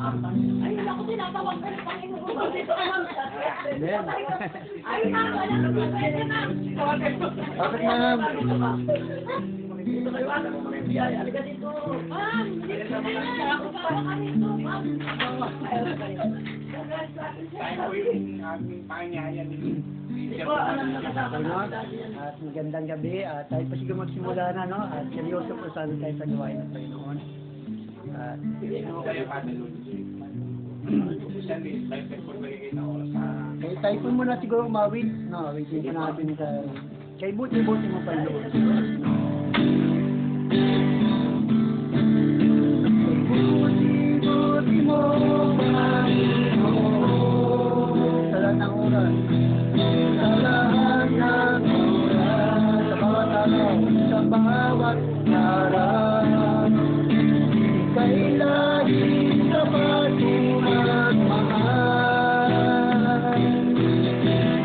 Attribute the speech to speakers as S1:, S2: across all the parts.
S1: Ayun ako tinatawag ka ng Panginoon.
S2: Amen.
S1: Ayun na, wala na po. Pwede na.
S2: Bakit, ma'am?
S1: Dito kayo, ano mo may biyaya. Halika dito. Ma'am, dito na. Ako pa kami dito, ma'am.
S3: Tayo po yung aming pangyayan ni
S1: Hindi ko alam na kasama
S2: Ano?
S1: na yan.
S2: At magandang gabi. Tayo pa siguro magsimula na, no? At seryoso po sana tayo sa gawain ng Panginoon. At
S3: Hindi mo kayo patalun. Siya ni life and full magiging na oras sa...
S2: kaya tayo po muna siguro umawit. No, awitin po natin sa... Kay buti-buti mo Panginoon. Buti mo, Panginoon. Sa lahat ng oras. Sa lahat ng oras. Sa bawat araw. Sa bawat araw. Ika'y laging tapat at mahal.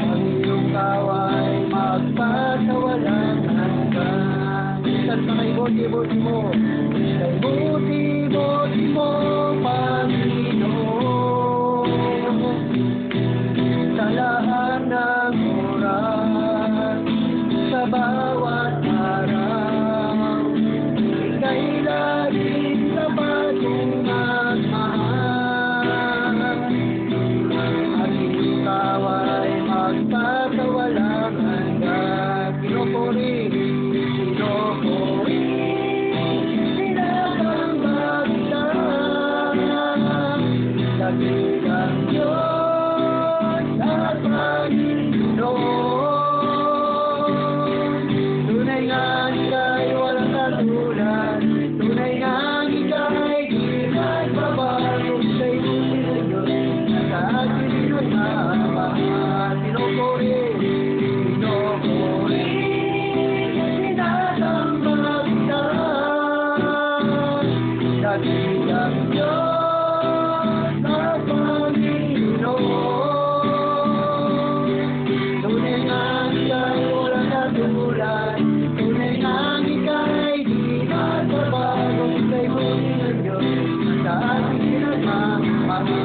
S2: Ang iyong kaway magpasawalang hanggan. Minsan pa kay buti-buti mo. Kay buti-buti mo, Panginoon. Sa lahat ng oras, sa bawat araw, ika'y laging tapat at mahal. Ang iyong kaway magpasawalang hanggan. Pinupuri, pinupuri, sinasambag ka. Dakilang Diyos at Panginoon. Tunay nga ika'y walang katulad. Tunay nga ika'y di magbabago. Sa'y buti ng Diyos sa ating pinagmamahal. Pinupuri, pinupuri, sinasambag ka. Dakilang Diyos at Panginoon. Tunay nga ika'y walang katulad. Tunay nga ika'y di magbabago. Sa'y buti ng Diyos sa ating pinagmamahal.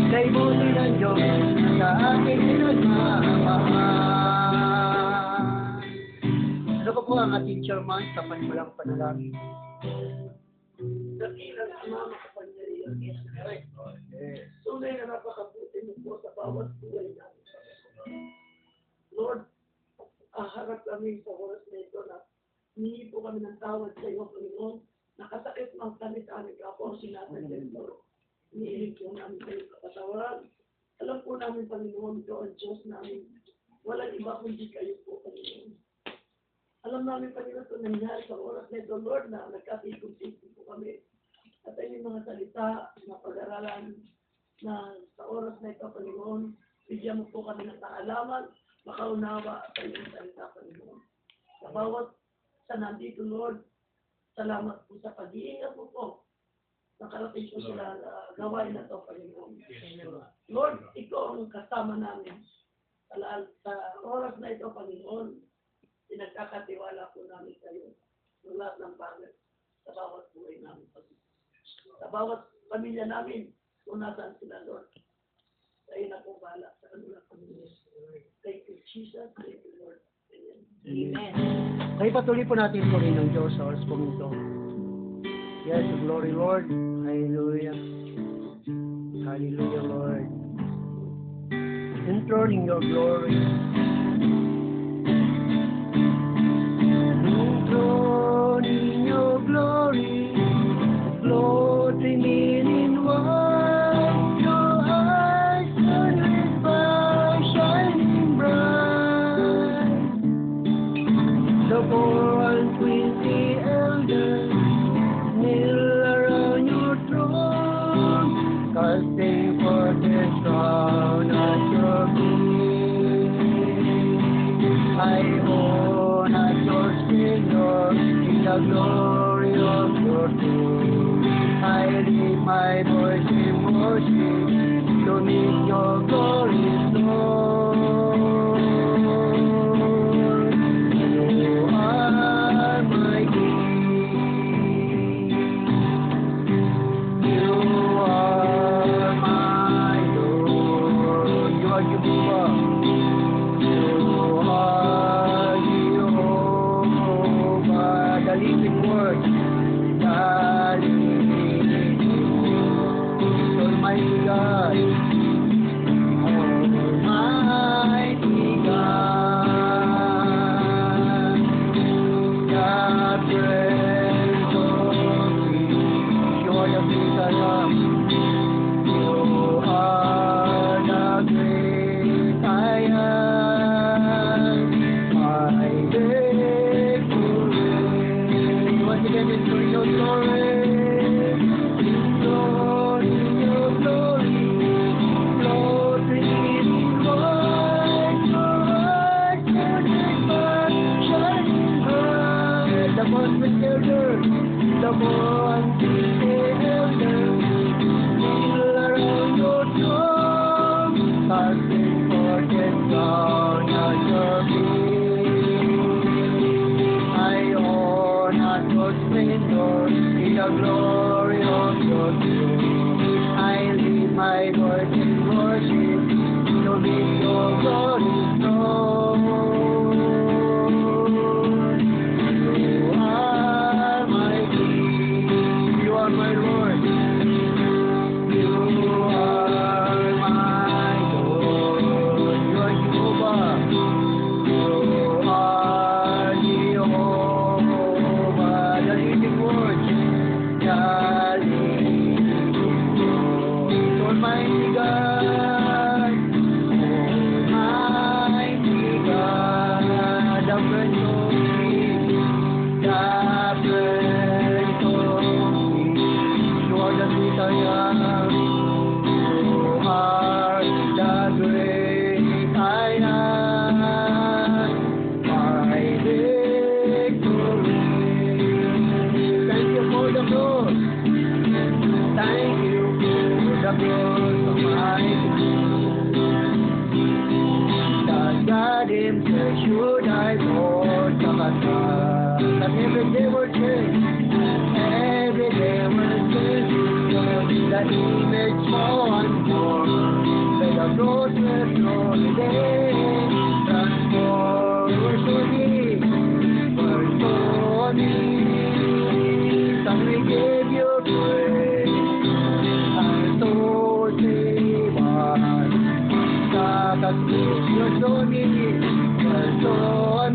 S2: Sa'y buti ng Diyos sa ating pinagmamahal. Ano pa po ang ating chairman sa panimulang panalangin?
S1: Dakilang Ama, makapangyarihan, Yesu Cristo. Tunay na napakabuti mo po sa bawat buhay namin. Lord, harap kami sa oras na ito na hihingi po kami ng tawad sa iyo, Panginoon. Nakasakit mang kami sa aming kapwa, sinatan din, Lord. Hinihiling po namin sa iyo kapatawaran. Alam po namin, Panginoon, ito ang Diyos namin. Walang iba kundi kayo po, Panginoon. Alam namin, Panginoon, ito nangyari sa oras na ito, Lord, na nagkatikong-tikong po kami. At ay mga salita na pag-aralan na sa oras na ito, Panginoon, bigyan mo po kami ng kaalaman, makaunawa sa iyong salita, Panginoon. Sa bawat sa nandito, Lord, salamat po sa pag-iingat mo po. Nakarating po sila gawain na ito, Panginoon. Lord, ikaw ang kasama namin. Sa oras na ito, Panginoon, pinagkakatiwala po namin kayo sa lahat ng bagay sa bawat buhay namin. Sa bawat pamilya namin, kung nasaan sila, Lord. Sa iyo na po bahala sa kanila, Panginoon. Thank you, Jesus. Thank you, Lord. Amen.
S2: Kaya patuloy po natin po rin ng Diyos sa oras po ito. Yes, glory Lord. Hallelujah. Hallelujah, Lord. Enthroning your glory. Enthroning your glory. Floating in white. Your eyes turn with fire shining bright. The 420 elders kneel around your throne, casting forth their crown at your feet. I own at your splendor in the glory of your throne. I lift my voice in worship to meet your glorious Lord. You are my King. Jehovah. You are Jehovah, the living word. The living word. Almighty God. Almighty God. The Prince of Peace. You are the Prince I am. You are the great I am. My victory. Once again, it's for your glory. Lord, in your glory. Lord, in Lord, your righteousness, shining bright. The one with elder, the one with elder. Around your throne, casting forth and down at your feet. I own not your splendor in the glory of your throne. I leave my voice in worship to meet your glory throne. You are my King, you are my Lord. You are my Lord, you are Jehovah. You are Jehovah, the living word, the living word. Almighty God, Almighty God, the Prince of Peace, the Prince of Peace. You are the great I am. You are the great I am. My victory. Thank you for the blood. Thank you for the blood of my that God himself should die for Sabbath. That every day will change. Every day will change. The image more and more. May the Lord will slowly day transform. We're so deep. We're so deep. And we give you praise. And so save us. You're so deep. We're so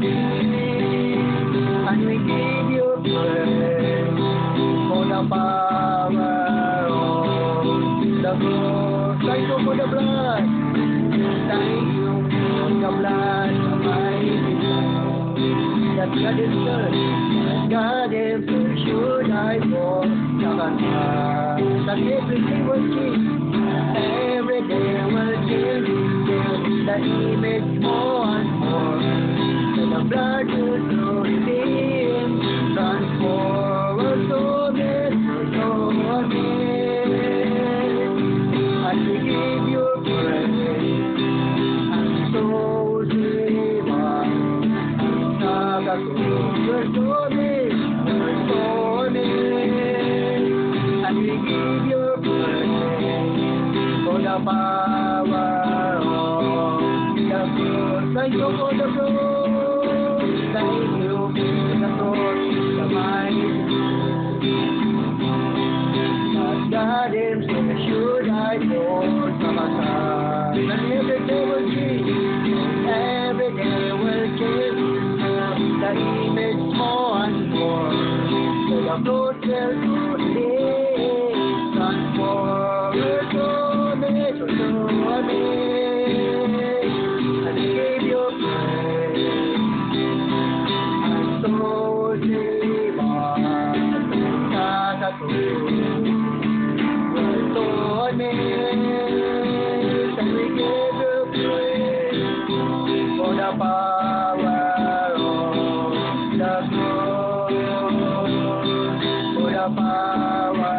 S2: deep. And we give you praise for the power of the blood. Thank you for the blood. Thank you for the blood of my blood. That God is good. That God is good. Should I for the blood? That every day will change. Every day will change. The image more and more. And the blood will slowly redeem. Transform us so this, so this. And we give you praise. And so save us. You're so this, you're so this. And we give you praise for the power of the blood. Thank you for the blood. Thank you for the blood. The mighty God himself should die for Sabbath. And every day will change. Every day will change. The image more and more. So the blood will today transform us so much, so much. And we give you praise. And so save us. We're so amazed. And we give you praise for the power of the blood, for the power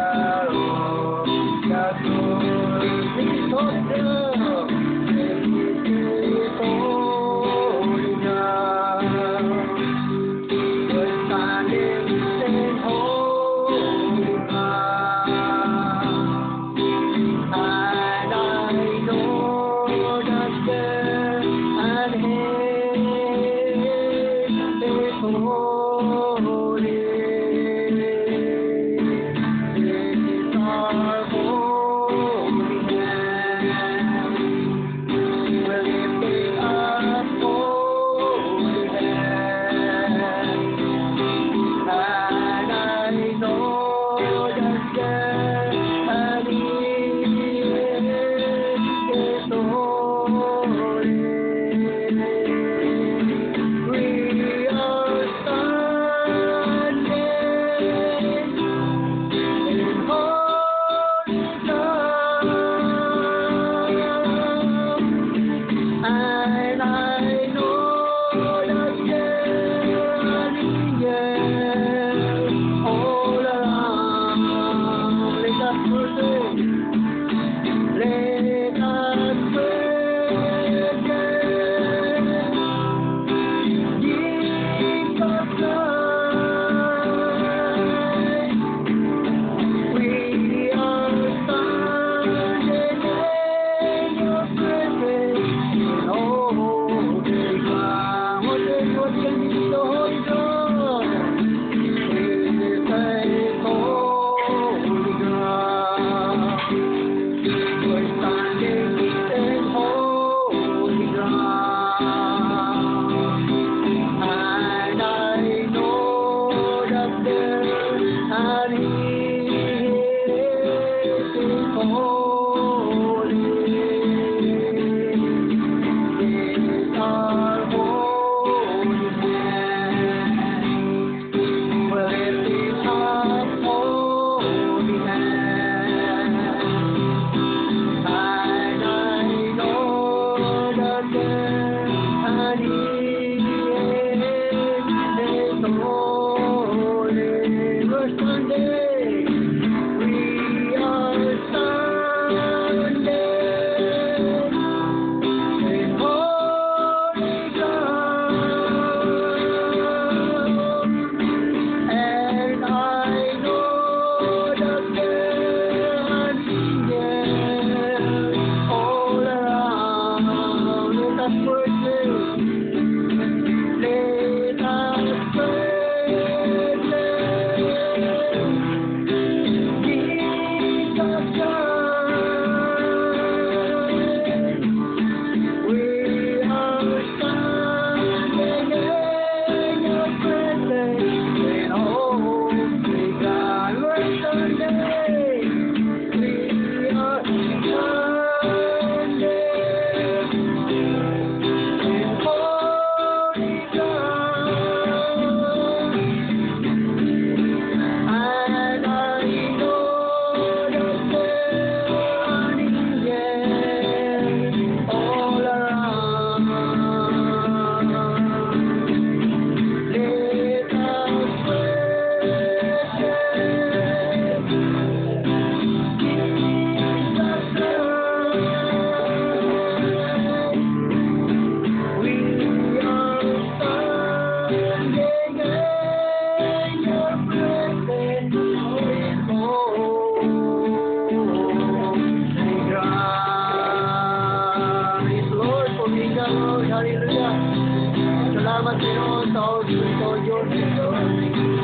S2: Salamat Panginoon sa Espiritu Diyos.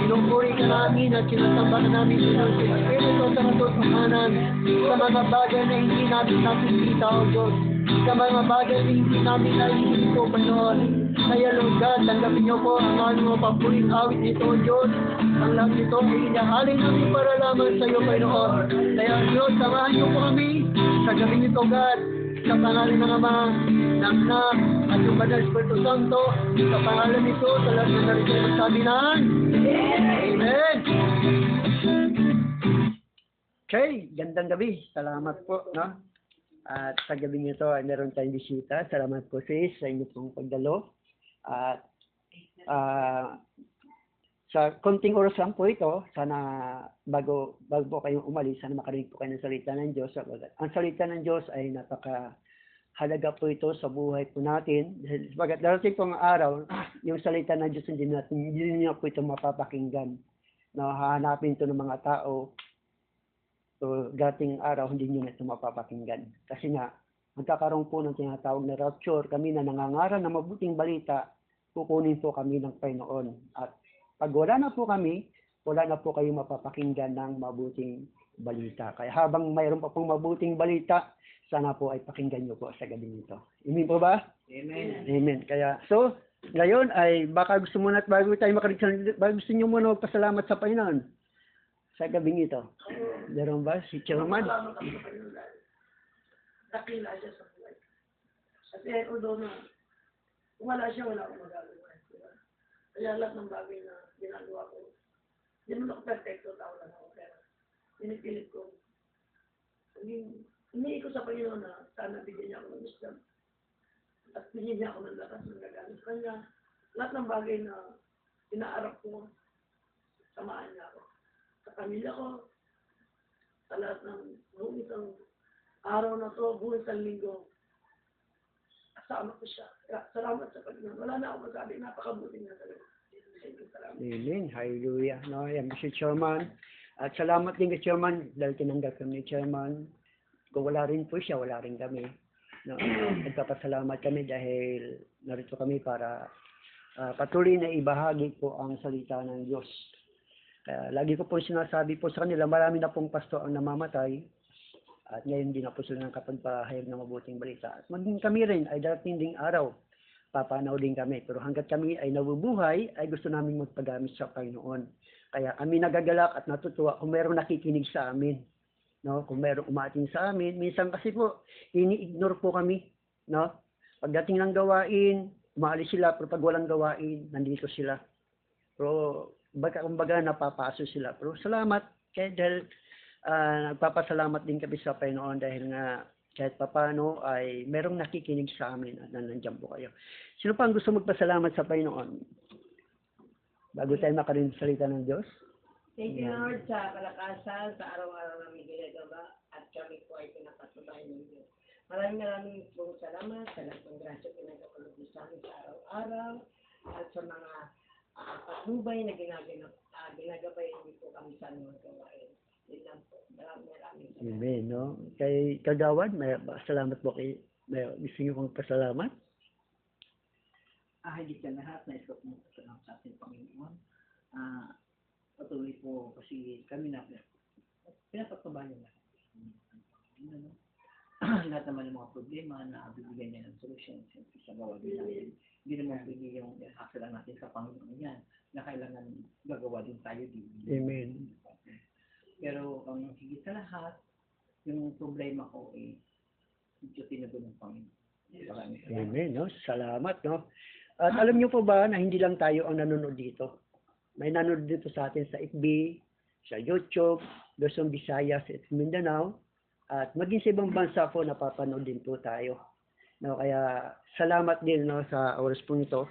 S2: Pinupuri ka namin at sinasamba ka namin sa Espiritu sa katotohanan sa mga bagay na hindi namin nakikita, O Diyos. Sa mga bagay na hindi namin nakikita, O Panginoon. Kaya Lord God, tanggapin niyo po ang aming papuring awit nito, O Diyos. Ang lahat nito ay inaalay namin para lamang sa iyo, Panginoon. Kaya Diyos, samahan niyo po kami sa gabi nito, God. Sa pangalan ng Ama, ng Anak, at yung Banal Espiritu Santo, sa pangalan nito, sa lahat na narito ang sabi ng Amen! Okay, gandang gabi. Salamat po, no? At sa gabi nito ay meron tayong bisita. Salamat po sis sa inyo pong pagdalo. At sa konting oras lang po ito, sana bago po kayong umalis, sana makarinig po kayo ng salita ng Diyos. Ang salita ng Diyos ay napakahalaga po ito sa buhay po natin. Bagat darating po ang araw, yung salita ng Diyos hindi niyo po ito mapapakinggan. Hahanapin ito ng mga tao. So, dating araw, hindi niyo na ito mapapakinggan. Kasi nga, magkakaroon po ng tinatawag na rapture. Kami na nangangaral ng mabuting balita, kukunin po kami ng Panginoon. At pag wala na po kami, wala na po kayo mapapakinggan ng mabuting balita. Kaya habang mayroon pa pong mabuting balita, sana po ay pakinggan nyo po sa gabi nito. Amen po ba?
S3: Amen.
S2: Amen. Kaya, so, ngayon ay baka gusto muna at bago tayo makarinig, gusto nyo muna magpasalamat sa Panginoon sa gabing ito. Meron ba? Si Chairman?
S1: Salamat ako sa Panginoon. Dakila siya sa buhay. Kasi although na kung wala siya, wala akong magagawa. Kaya lahat ng bagay na ginagawa ko, hindi mo ako perfecto, tao lang ako. Pero pinipilit ko. Hindi ko sa Panginoon na sana bigyan niya ako ng wisdom. At bigyan niya ako ng lakas ng gagamit sa kanya. Lahat ng bagay na inaarap ko, samaan niya ako. Sa pamilya ko, sa lahat ng buong isang araw na to, buong isang linggo. Kasama ko siya. Kaya salamat sa Panginoon. Wala na akong masabi. Napakabuti niya talaga. Salamat.
S2: Amen. Hallelujah. No, yan si Chairman. At salamat din kay Chairman dahil tinanggap kami ni Chairman. Kung wala rin po siya, wala rin kami. No, nagpapasalamat kami dahil narito kami para patuloy na ibahagi po ang salita ng Diyos. Kaya lagi ko po sinasabi po sa kanila, marami na pong pasto ang namamatay at ngayon din na po sila ng kapagpahayag ng mabuting balita. At maging kami rin ay darating ding araw, papanaw din kami. Pero hanggat kami ay nabubuhay, ay gusto namin magpagamit sa Panginoon. Kaya kami nagagalak at natutuwa kung mayroong nakikinig sa amin. No, kung mayroong umaating sa amin, minsan kasi po, ini-ignore po kami. No? Pagdating ng gawain, umaalis sila, pero pag walang gawain, nandito sila. Pero, kumbaga napapaso sila. Pero salamat, dahil nagpapasalamat din kami sa Panginoon dahil nga kahit papano ay merong nakikinig sa amin at nandiyan po kayo. Sino pa ang gusto magpasalamat sa Panginoon? Bago tayo makarinig sa salita ng Diyos?
S4: Thank you, Lord, sa kalakasan, sa araw-araw namin ginagawa, at kami po ay pinapatuloy ng Diyos. Maraming pong salamat sa lahat ng grasya pinagawa ng Diyos sa amin sa araw-araw, at sa mga patnubay na ginagabay niyo po kami sa mga gawain. Yun lang po. Maraming salamat.
S2: Amen, no? Kay Kagawad, salamat po kay, gusto niyo pong pasalamat?
S5: Higit sa lahat na isot mo sa ating Panginoon. Patuloy po kasi kami na pinapatubayan lahat. Lahat naman ng mga problema na bibigyan niya ng solusyon sa gawa din natin. Hindi naman pwede yung akala natin sa Panginoon yan na kailangan gagawa din tayo din.
S2: Amen.
S5: Pero ang higit sa lahat, yung problema ko ay ito tinago ng Panginoon.
S2: Amen, no? Salamat, no? At alam niyo po ba na hindi lang tayo ang nanonood dito? May nanonood dito sa atin sa FB, sa YouTube, Luzon, Visayas, at Mindanao, at maging sa ibang bansa po napapanood din po tayo. No, kaya salamat din, no, sa oras po nito.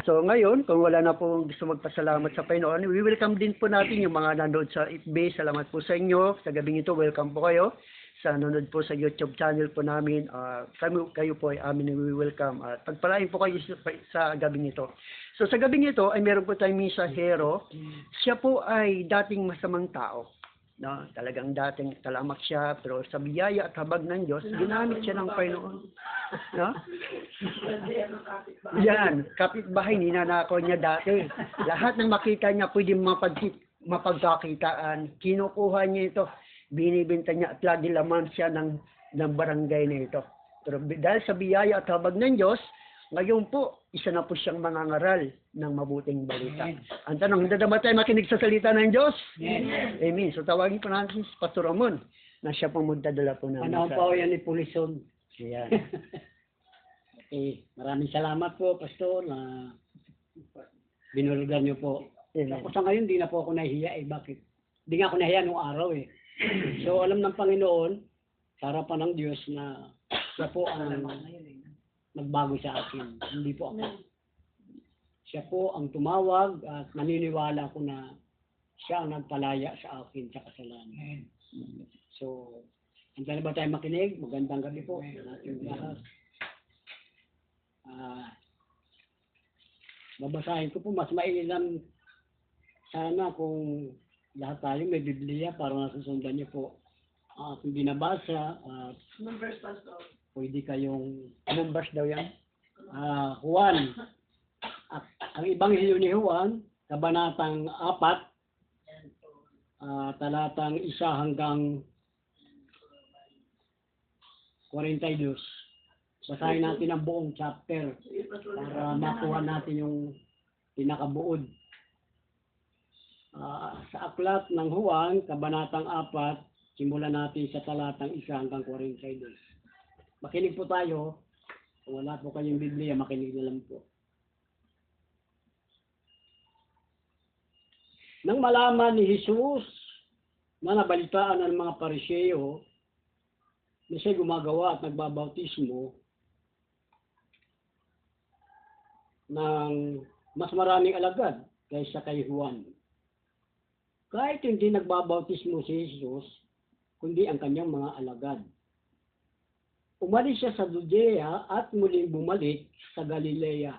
S2: So ngayon, kung wala na po gusto magpasalamat sa Panginoon, we welcome din po natin yung mga nanonood sa FB. Salamat po sa inyo. Sa gabing ito, welcome po kayo. Sa nanonood po sa YouTube channel po namin, kayo po ay amin welcome. At pagpalain po kayo sa gabing ito. So sa gabing ito ay meron po tayong misahero. Siya po ay dating masamang tao. No? Talagang dating talamak siya, pero sa biyaya at habag ng Diyos, ginamit siya ng Panginoon. No? Yan, kapitbahay, ninanakaw niya dati. Lahat ng makita niya pwede mapagkakitaan. Kinukuha niya ito, binibenta niya at lagi laman siya ng barangay na ito. Pero dahil sa biyaya at habag ng Diyos, ngayon po, isa na po siyang mangangaral ng mabuting balita. Ang tanong, dadama tayo makinig sa salita ng Diyos? Amen. Amen. So tawagin po natin si Pastor Ramon na siya pong magdadala po namin.
S6: Ano po yan ni Pulison?
S2: Ayan.
S6: Okay, maraming salamat po, Pastor, na binulgar niyo po.
S2: Amen.
S6: Tapos sa ngayon, di na po ako nahihiya. Bakit? Di nga ako nahihiya nung araw So alam ng Panginoon, sa harapan ng Diyos na siya po ang nagbago sa akin. Hindi po ako. Siya po ang tumawag at maniniwala ko na siya ang nagpalaya sa akin sa kasalanan. So, handa na ba tayo makinig? Magandang gabi po sa ating lahat. Babasahin ko po, mas mailan sana kung lahat tayo may Biblia para nasusundan niyo po ang aking binabasa.
S1: Numbers, Pastor.
S6: Pwede kayong
S2: Numbers daw yan?
S6: Juan. Ang Ebanghelyo ni Juan, kabanatang 4, talatang 1 hanggang 42. Basahin natin ang buong chapter para makuha natin yung pinakabuod. Sa aklat ng Juan, kabanatang 4, simulan natin sa talatang 1 hanggang 42. Makinig po tayo. Kung wala po kayong Biblia, makinig na lang po. Nang malaman ni Jesus na nabalitaan ng mga Pariseo na siya gumagawa at nagbabautismo ng mas maraming alagad kaysa kay Juan. Kahit hindi nagbabautismo si Jesus, kundi ang kanyang mga alagad. Umalis siya sa Judea at muling bumalik sa Galilea.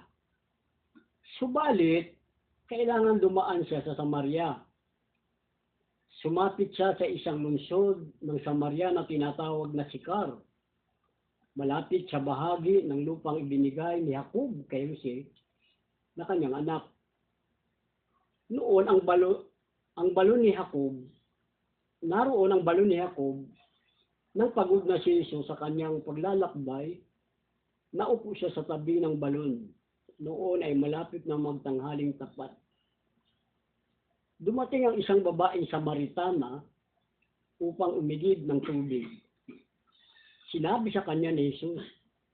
S6: Subalit, kailangan dumaan siya sa Samaria. Sumapit siya sa isang lungsod ng Samaria na tinatawag na Sicar, malapit sa bahagi ng lupang ibinigay ni Jacob kay Jose na kanyang anak. Noon ang balon ni Jacob, naroon ang balon ni Jacob. Nang pagod na si Jesus sa kanyang paglalakbay, naupo siya sa tabi ng balon. Noon ay malapit na magtanghaling tapat. Dumating ang isang babaeng Samaritana upang umigib ng tubig. Sinabi sa kanya ni Jesus,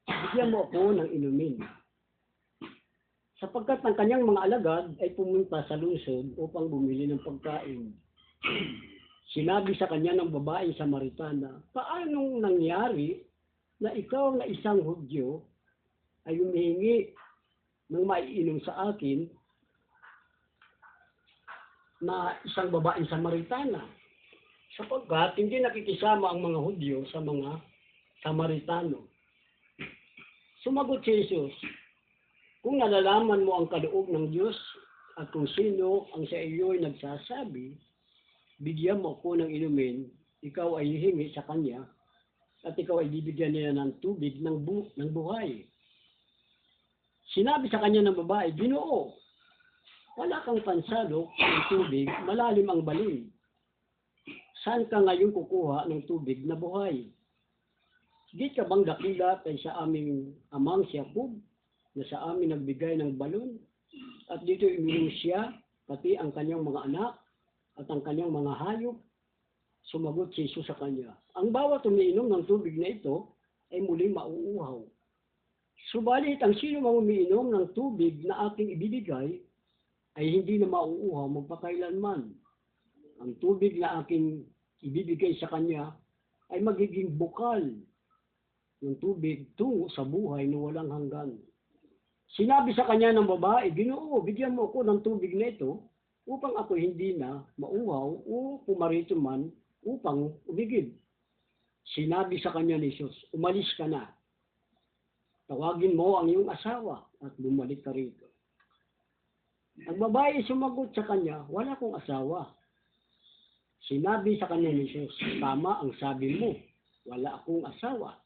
S6: bigyan mo ako ng inumin. Sapagkat ang kanyang mga alagad ay pumunta sa lungsod upang bumili ng pagkain. Sinabi sa kanya ng babaeng Samaritana, paanong nangyari na ikaw na isang Hudyo ay humihingi ng maiinom sa akin na isang babaeng Samaritana? Sapagkat hindi nakikisama ang mga Hudyo sa mga Samaritano. Sumagot si Jesus, kung nalalaman mo ang kaloob ng Diyos at kung sino ang sa iyo'y nagsasabi, bigyan mo ako ng inumin, ikaw ay hihingi sa kanya, at ikaw ay bibigyan niya ng tubig ng buhay. Sinabi sa kanya ng babae, Ginoo, wala kang pansalok ng tubig, malalim ang balon. Saan ka ngayon kukuha ng tubig na buhay? Di ka bang dakila kay sa aming amang si Jacob, na sa amin nagbigay ng balon, at dito uminom siya, pati ang kanyang mga anak, at ang kanyang mga hayop? Sumagot si Jesus sa kanya, ang bawat umiinom ng tubig na ito ay muling mauuhaw. Subalit ang sino mang umiinom ng tubig na aking ibibigay ay hindi na mauuhaw magpakailanman. Ang tubig na aking ibibigay sa kanya ay magiging bukal ng tubig tungo sa buhay na walang hanggan. Sinabi sa kanya ng babae, Ginoo, bigyan mo ako ng tubig na ito upang ako hindi na mauhaw o pumarito man upang umigib. Sinabi sa kanya ni Jesus, umalis ka na. Tawagin mo ang iyong asawa at bumalik ka rito. Ang babae sumagot sa kanya, wala akong asawa. Sinabi sa kanya ni Jesus, tama ang sabi mo, wala akong asawa.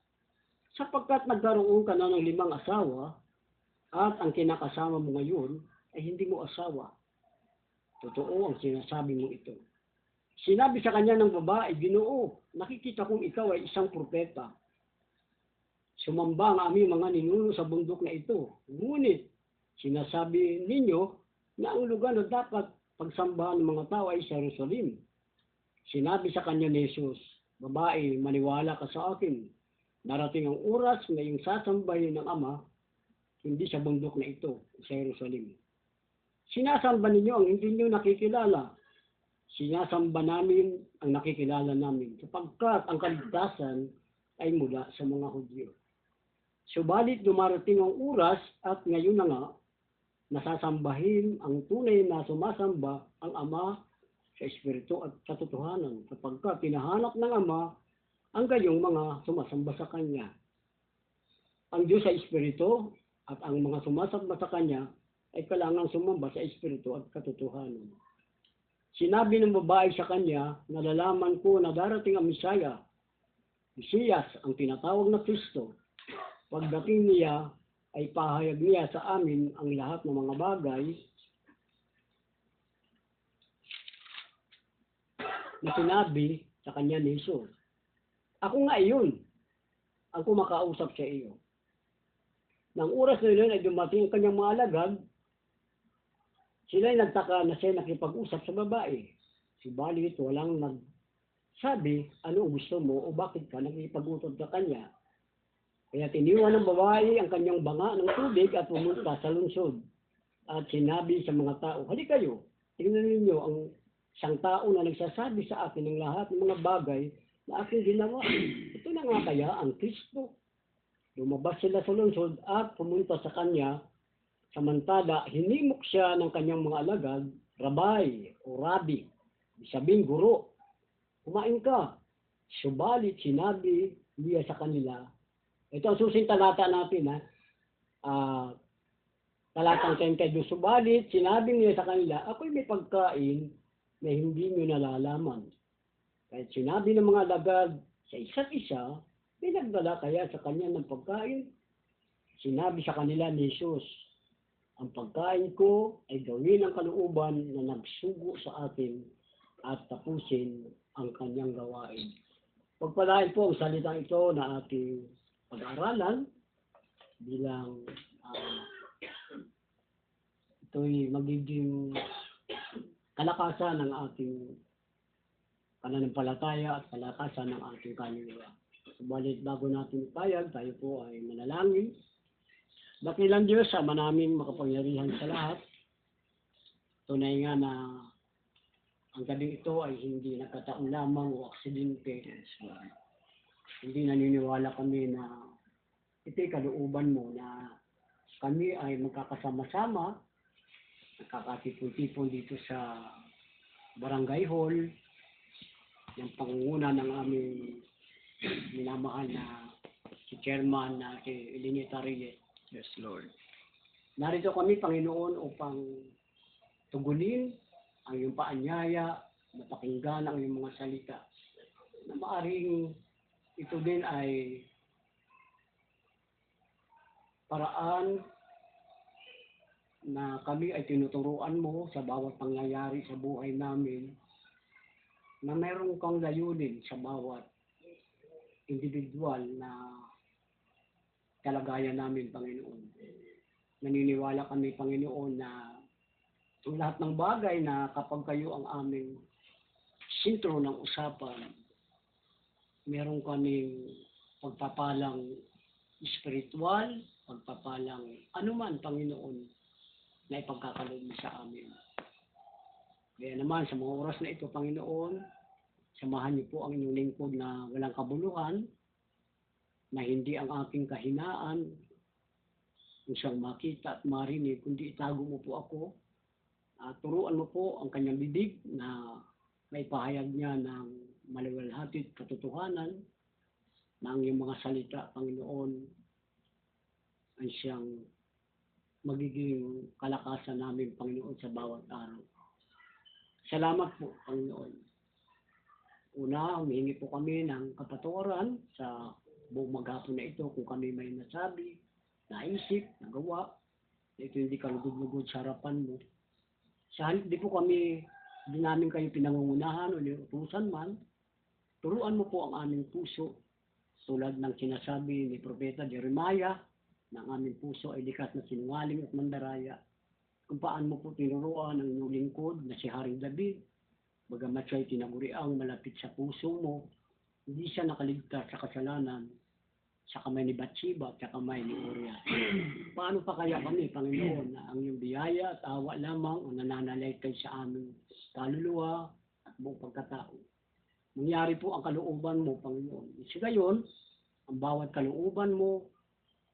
S6: Sapagkat nagkaroon ka na ng 5 asawa at ang kinakasama mo ngayon ay hindi mo asawa. Totoo ang sinasabi mo ito. Sinabi sa kanya ng babae, Ginoo, nakikita kong ikaw ay isang propeta. Sumamba ang aming mga ninuno sa bundok na ito. Ngunit, sinasabi ninyo na ang lugar na dapat pagsambahan ng mga tao ay sa Jerusalem. Sinabi sa kanya ni Jesus, babae, maniwala ka sa akin. Darating ang oras na yung sasambahin ng Ama, hindi sa bundok na ito, sa Jerusalem. Sinasamba ninyo ang hindi nyo nakikilala. Sinasamba namin ang nakikilala namin, sapagkat ang kaligtasan ay mula sa mga Hudyo. Subalit dumarating ang oras at ngayon na nga, nasasambahin ang tunay na sumasamba ang Ama sa Espiritu at katotohanan, sapagkat tinahanap ng Ama ang gayong mga sumasamba sa Kanya. Ang Diyos sa Espiritu at ang mga sumasamba sa Kanya ay kailangang sumamba sa Espiritu at katotohanan. Sinabi ng babae sa kanya, nalalaman ko na darating ang Mesiyas, ang tinatawag na Kristo. Pagdating niya, ay pahayag niya sa amin ang lahat ng mga bagay na sinabi sa kanya ni Jesus. Ako nga iyon, ang kumakausap sa iyo. Nang oras na yun ay dumating ang kanyang mga alagad, sila'y nagtaka na siya nakipag-usap sa babae. Subalit walang nagsabi ano gusto mo o bakit ka nakipag-usap sa kanya. Kaya tiniwan ng babae ang kanyang banga ng tubig at pumunta sa lungsod. At sinabi sa mga tao, halika kayo, tingnan ninyo ang isang tao na nagsasabi sa akin ng lahat ng mga bagay na aking ginawa. Ito na nga kaya ang Kristo. Lumabas sila sa lungsod at pumunta sa kanya. Samantala, hinimok siya ng kanyang mga alagad, Rabay o Rabi, sabing guro, kumain ka. Subalit sinabi niya sa kanila, ito ang susing talata natin ha, talatang 32, subalit sinabi niya sa kanila, ako'y may pagkain na hindi niyo nalalaman. Kahit sinabi ng mga alagad sa isa't isa, may nagdala kaya sa kanya ng pagkain. Sinabi sa kanila ni Jesus, ang pagkain ko ay gawin ang kalooban na nagsugo sa atin at tapusin ang kanyang gawain. Pagpalain po ang salitang ito na ating pag-aaralan bilang ito'y magiging kalakasan ng ating pananampalataya at kalakasan ng ating kaluluwa. Subalit bago natin ipayag, tayo po ay manalangin. Dakilang Diyos, Ama naming makapangyarihan sa lahat, tunay nga na ang gabi ito ay hindi nagkataon lamang o aksidente. Hindi naniniwala kami na ito'y kalooban mo na kami ay magkakasama-sama, nakakatipon-tipon dito sa barangay hall, ng pangunguna ng aming minamahal na si Chairman na si Elinita Reyes.
S5: Yes, Lord.
S6: Narito kami, Panginoon, upang tugunin ang iyong paanyaya, mapakinggan ang iyong mga salita. Na maaring ito din ay paraan na kami ay tinuturuan mo sa bawat pangyayari sa buhay namin na mayroon kang layunin sa bawat individual na kalagayan namin, Panginoon. Naniniwala kami, Panginoon, na ang lahat ng bagay na kapag kayo ang aming sentro ng usapan, meron kaming pagpapalang espiritual, pagpapalang anuman, Panginoon, na ipagkakaloob mo sa amin. Kaya naman, sa mga oras na ito, Panginoon, samahan niyo po ang inyong lingkod na walang kabuluhan, na hindi ang aking kahinaan kung siyang makita at marinig, kundi itago mo po ako. Turuan mo po ang kanyang bibig na may pahayag niya ng maluwalhati at katotohanan na ang iyong mga salita, Panginoon, ay siyang magiging kalakasan namin, Panginoon, sa bawat araw. Salamat po, Panginoon. Una, humihingi po kami ng kapatawaran sa buong maghapon na ito kung kami may nasabi, naisip, nagawa, na ito hindi kalugod-lugod sa harapan mo. Sa halip di po kami, di namin kayo pinangungunahan o niutusan man, turuan mo po ang aming puso, tulad ng sinasabi ni Propeta Jeremiah, na ang aming puso ay likas na sinungaling at mandaraya, kung paano mo po tinuruan ang inyong lingkod na si Haring David, bagamat siya'y tinaguriang malapit sa puso mo, hindi siya nakaligtas sa kasalanan sa kamay ni Bathsheba at sa kamay ni Uriah. Paano pa kaya kami, Panginoon, na ang iyong biyaya at awa lamang ang nananalaytay sa aming kaluluwa at buong pagkatao? Mangyari po ang kalooban mo, Panginoon. Isa gayon, ang bawat kalooban mo,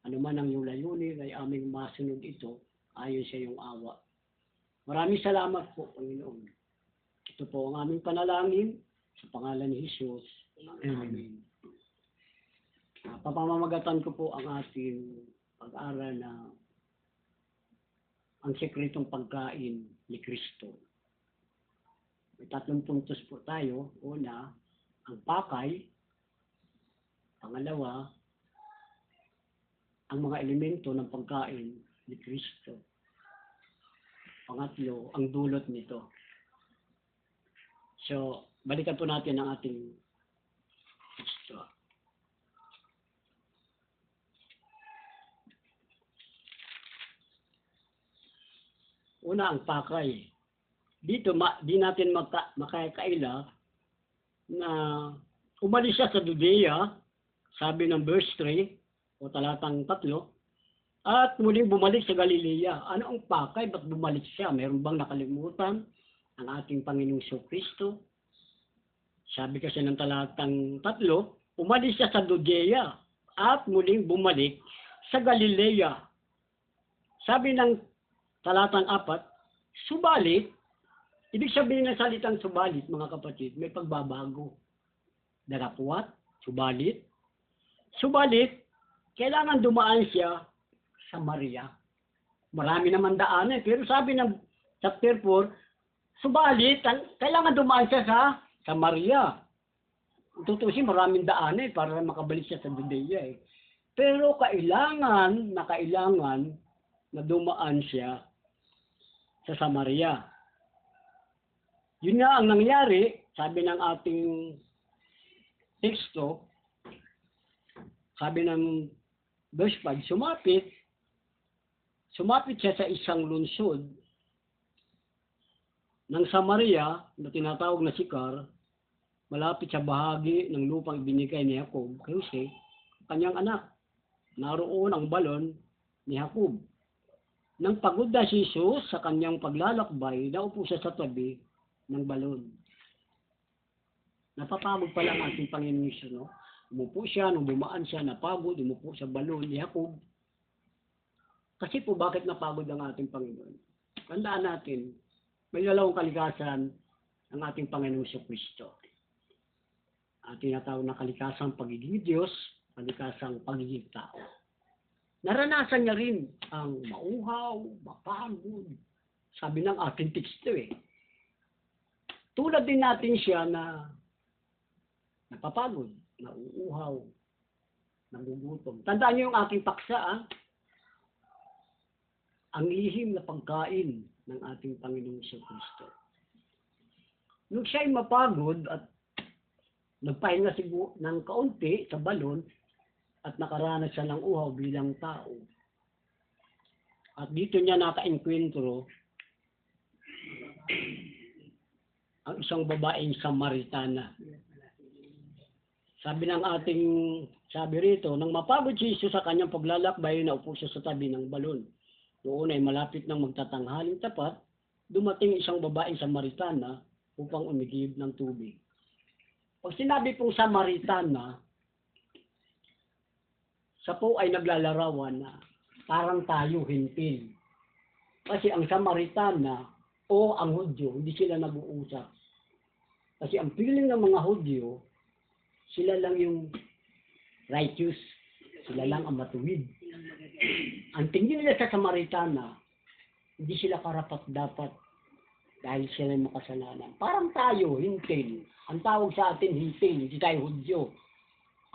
S6: anuman ang iyong layunin, ay aming masunod ito ayon sa iyong awa. Maraming salamat po, Panginoon. Ito po ang aming panalangin sa pangalan ni Jesus. Amen. Papamamagatan ko po ang ating pag-aaral na ang sekretong pagkain ni Kristo. May 3 puntos po tayo. Una, ang pakay. Pangalawa, ang mga elemento ng pagkain ni Kristo. Pangatlo, ang dulot nito. So, balikan po natin ang ating Kristo. Una, ang pakay. Dito, di natin makakaila na umalis siya sa Judea, sabi ng verse 3, o talatang 3, at muling bumalik sa Galilea. Ano ang pakay? Ba't bumalik siya? Meron bang nakalimutan ang ating Panginoong Kristo? Sabi kasi ng talatang 3, umalis siya sa Judea at muling bumalik sa Galilea. Sabi ng talatang 4, subalit, ibig sabihin ng salitang subalit, mga kapatid, may pagbabago. darapuat, subalit, kailangan dumaan siya sa Maria. Marami naman daanan, pero sabi ng chapter 4, subalit, kailangan dumaan siya sa Maria. Tutusin, maraming daanan para makabalik siya sa Judea eh. Pero kailangan na dumaan siya sa Samaria. Yun nga ang nangyari, sabi ng ating teksto, sabi ng verse 5, sumapit siya sa isang lungsod ng Samaria na tinatawag na Sicar, malapit sa bahagi ng lupang ibinigay ni Jacob kay Jose, kanyang anak. Naroon ang balon ni Jacob. Nang pagod na si Jesus sa kanyang paglalakbay, naupo siya sa tabi ng balon. Napapagod pala ang ating Panginoon Yesus, no? Umupo siya, nung bumaan siya, napagod, umupo sa balon ni Jacob. Kasi po, bakit napagod ang ating Panginoon? Tandaan natin, may dalawang kalikasan ang ating Panginoon Yesus Kristo. Ating tinatawag na kalikasang pagiging Diyos, kalikasang pagiging tao. Naranasan niya rin ang mauhaw, mapagod. Sabi ng ating teksto eh. Tulad din natin siya na napapagod, nauuhaw, nagugutom. Tandaan niyo yung aking paksa, ang lihim na pagkain ng ating Panginoong Kristo. Nung siya'y mapagod at nagpahinga siguro ng kaunti sa balon at nakaranas siya ng uhaw bilang tao. At dito niya naka-enkwentro ang isang babaeng Samaritana. Sabi rito, nang mapagod si Jesus sa kanyang paglalakbay, naupo siya sa tabi ng balon. Noon ay malapit ng magtatanghaling tapat, dumating isang babaeng Samaritana upang umigib ng tubig. Pag sinabi pong Samaritana, sa po ay naglalarawan na parang tayo hintil. Kasi ang Samaritana o ang Hudyo, hindi sila nag-uusap. Kasi ang feeling ng mga Hudyo, sila lang yung righteous, sila lang ang matuwid. Ang tingin nila sa Samaritana, hindi sila karapat-dapat dahil sila yung makasalanan. Parang tayo, hintil. Ang tawag sa atin, hintil, hindi tayo Hudyo.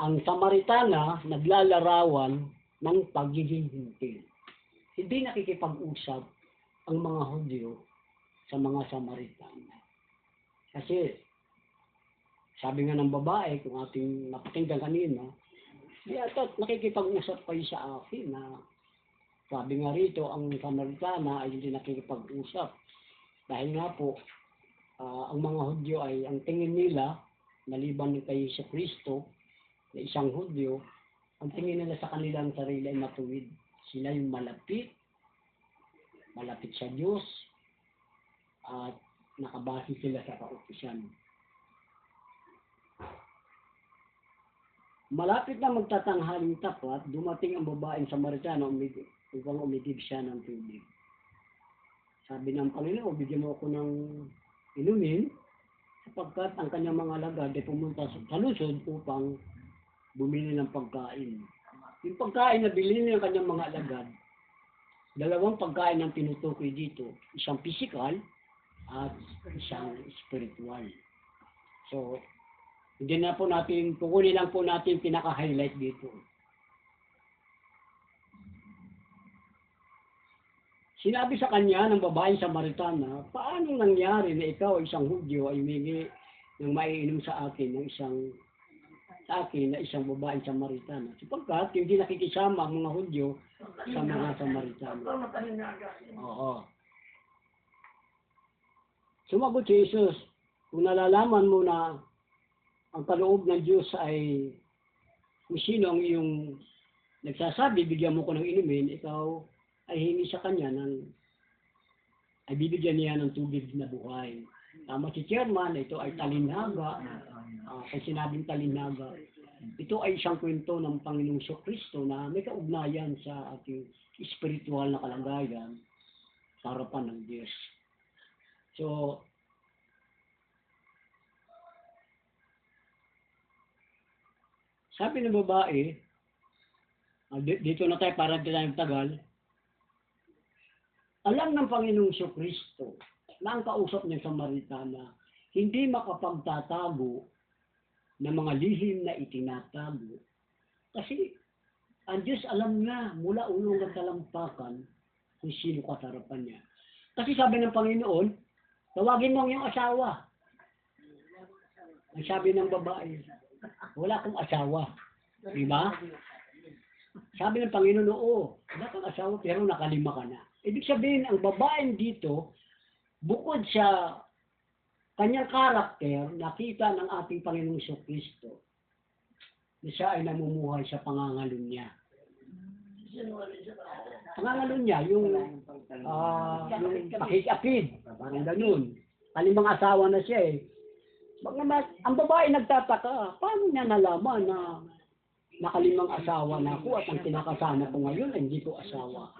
S6: Ang Samaritana, naglalarawan ng pagiging hintil. Hindi nakikipag-usap ang mga Hudyo sa mga Samaritana. Kasi, sabi nga ng babae, kung ating napakinggan kanina, di atat nakikipag-usap kayo sa akin na sabi nga rito, ang Samaritana ay hindi nakikipag-usap. Dahil nga po, ang mga Hudyo ay, ang tingin nila, maliban kay Yesu Kristo, na isang Hudyo, ang tingin nila sa kanilang sarili ay matuwid. Sila yung malapit sa Diyos, at nakabase sila sa kautusan. Malapit na magtatanghaling tapat, dumating ang babaeng Samaritana upang umigib siya ng tubig. Sabi ng Panginoon, bigyan mo ako ng inumin, sapagkat ang kanyang mga alagad ay pumunta sa lusod upang bumili ng pagkain. Yung pagkain na bilhin ng kanyang mga alagad, dalawang pagkain ang tinutukoy dito, isang physical at isang spiritual. So, hindi na po natin, kukunin lang po natin pinaka-highlight dito. Sinabi sa kanya ng babaeng Samaritana, paano nangyari na ikaw isang Hudyo ay humingi ng maiinom sa akin na isang babaeng Samaritana? Sapagkat hindi nakikisama ang mga Hudyo sa mga Samaritana. Oo. Sumagot si Jesus, kung nalalaman mo na ang kaloob ng Diyos ay kung sino ang iyong nagsasabi, bigyan mo ko ng inumin, ikaw ay hingi sa kanya ay bibigyan niya ng tubig na buhay. Tama si Chairman, ito ay talinhaga. Kasi sinabing talinhaga, ito ay isang kwento ng Panginoong Kristo na may kaugnayan sa ating spiritual na kalagayan sa harapan ng Diyos. So, Sabi ng babae, dito na tayo para di tayo tagal, alam ng Panginoong Kristo na ang kausap niya sa Samaritana, hindi makapagtatago ng mga lihim na itinatago. Kasi ang Diyos alam na mula unang nagkalampakan kung sino kasarapan niya. Kasi sabi ng Panginoon, tawagin mo ang iyong asawa. Ang sabi ng babae, wala akong asawa. Di ba? Sabi ng Panginoon, oo, wala kang asawa pero nakalima ka na. Ibig sabihin, ang babaeng dito, bukod sa kanyang karakter, nakita ng ating Panginoong Kristo na siya ay namumuhay sa pangangalun niya. Pangangalun niya, yung pakikapid, parang ganun. Kalimang asawa na siya eh. Ang babae nagtataka, paano niya nalaman na nakalimang asawa na ako at ang kinakasama ko ngayon ay hindi ko asawa.